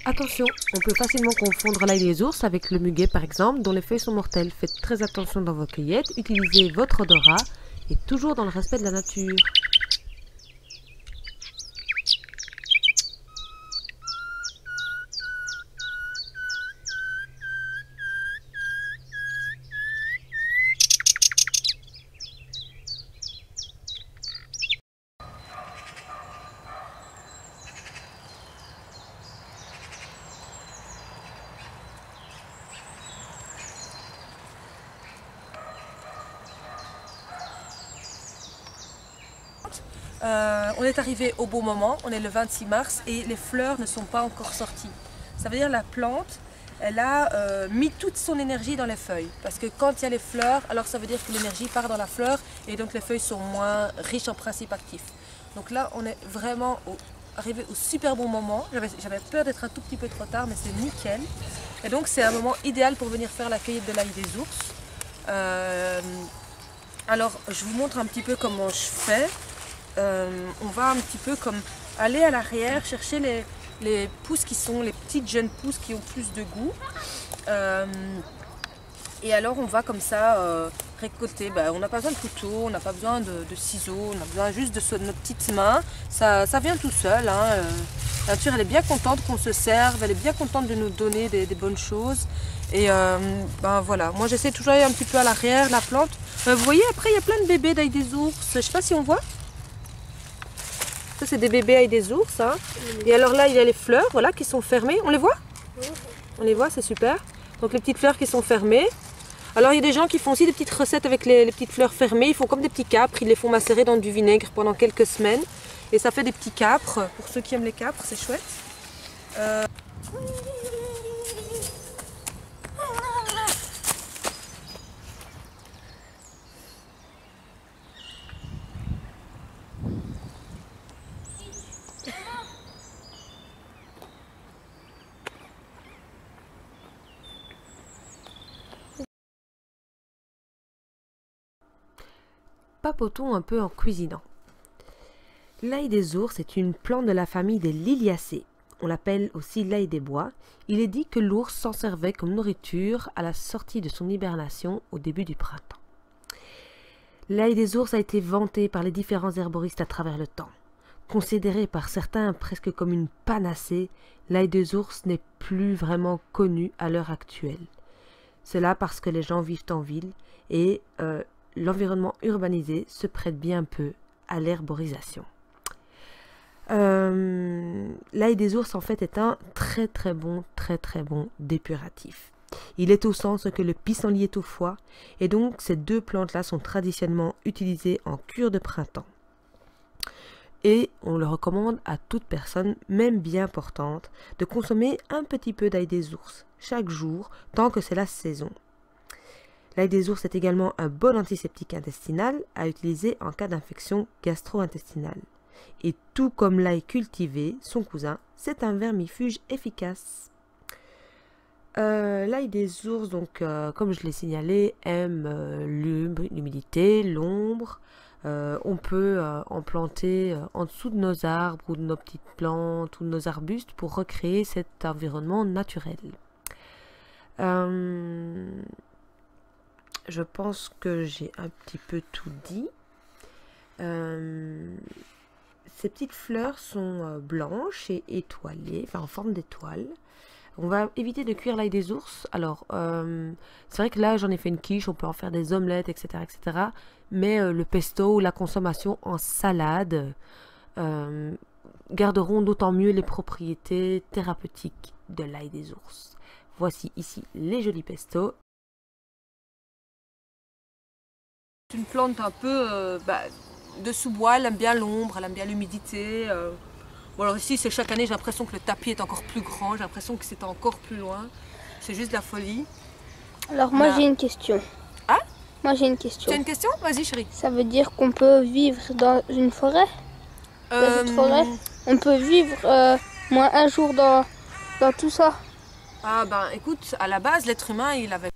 Attention, on peut facilement confondre l'ail des ours avec le muguet par exemple, dont les feuilles sont mortelles. Faites très attention dans vos cueillettes, utilisez votre odorat et toujours dans le respect de la nature. On est arrivé au beau moment, on est le 26 mars et les fleurs ne sont pas encore sorties. Ça veut dire la plante, elle a mis toute son énergie dans les feuilles. Parce que quand il y a les fleurs, alors ça veut dire que l'énergie part dans la fleur et donc les feuilles sont moins riches en principes actifs. Donc là, on est vraiment arrivé au super bon moment. J'avais peur d'être un tout petit peu trop tard, mais c'est nickel. Et donc c'est un moment idéal pour venir faire la cueillette de l'ail des ours. Alors je vous montre un petit peu comment je fais. On va un petit peu comme aller à l'arrière, chercher les pousses qui sont les petites jeunes pousses qui ont plus de goût. Et alors on va comme ça récolter. On n'a pas besoin de couteau, on n'a pas besoin de ciseaux, on a besoin juste de nos petites mains. Ça vient tout seul. Hein. La nature elle est bien contente qu'on se serve, elle est bien contente de nous donner des bonnes choses. Et voilà, moi j'essaie toujours d'aller un petit peu à l'arrière, la plante. Vous voyez après il y a plein de bébés d'ail des ours, je sais pas si on voit. Ça c'est des bébés ail des ours. Hein. Et alors là il y a les fleurs voilà, qui sont fermées. On les voit? On les voit, c'est super. Donc les petites fleurs qui sont fermées. Alors il y a des gens qui font aussi des petites recettes avec les petites fleurs fermées. Ils font comme des petits capres, ils les font macérer dans du vinaigre pendant quelques semaines. Et ça fait des petits capres. Pour ceux qui aiment les capres, c'est chouette. Papotons un peu en cuisinant. L'ail des ours est une plante de la famille des Liliacées. On l'appelle aussi l'ail des bois. Il est dit que l'ours s'en servait comme nourriture à la sortie de son hibernation au début du printemps. L'ail des ours a été vanté par les différents herboristes à travers le temps. Considéré par certains presque comme une panacée, l'ail des ours n'est plus vraiment connu à l'heure actuelle. Cela parce que les gens vivent en ville et l'environnement urbanisé se prête bien peu à l'herborisation. L'ail des ours en fait est un très bon dépuratif. Il est au sens que le pissenlit est au foie et donc ces deux plantes là sont traditionnellement utilisées en cure de printemps. Et on le recommande à toute personne, même bien portante, de consommer un petit peu d'ail des ours chaque jour tant que c'est la saison. L'ail des ours est également un bon antiseptique intestinal à utiliser en cas d'infection gastro-intestinale. Et tout comme l'ail cultivé, son cousin, c'est un vermifuge efficace. L'ail des ours, donc, comme je l'ai signalé, aime l'humidité, l'ombre. On peut en planter en dessous de nos arbres ou de nos petites plantes ou de nos arbustes pour recréer cet environnement naturel. Je pense que j'ai un petit peu tout dit. Ces petites fleurs sont blanches et étoilées, enfin en forme d'étoile. On va éviter de cuire l'ail des ours. Alors, c'est vrai que là, j'en ai fait une quiche, on peut en faire des omelettes, etc. etc. Mais le pesto ou la consommation en salade garderont d'autant mieux les propriétés thérapeutiques de l'ail des ours. Voici ici les jolis pestos. C'est une plante un peu de sous-bois, elle aime bien l'ombre, elle aime bien l'humidité. Bon alors ici, c'est chaque année, j'ai l'impression que le tapis est encore plus grand, j'ai l'impression que c'est encore plus loin. C'est juste de la folie. Alors moi j'ai une question. Ah? Moi j'ai une question. Tu as une question? Vas-y chérie. Ça veut dire qu'on peut vivre dans une forêt? Dans une forêt? On peut vivre moins un jour dans tout ça? Ah ben écoute, à la base, l'être humain, il avait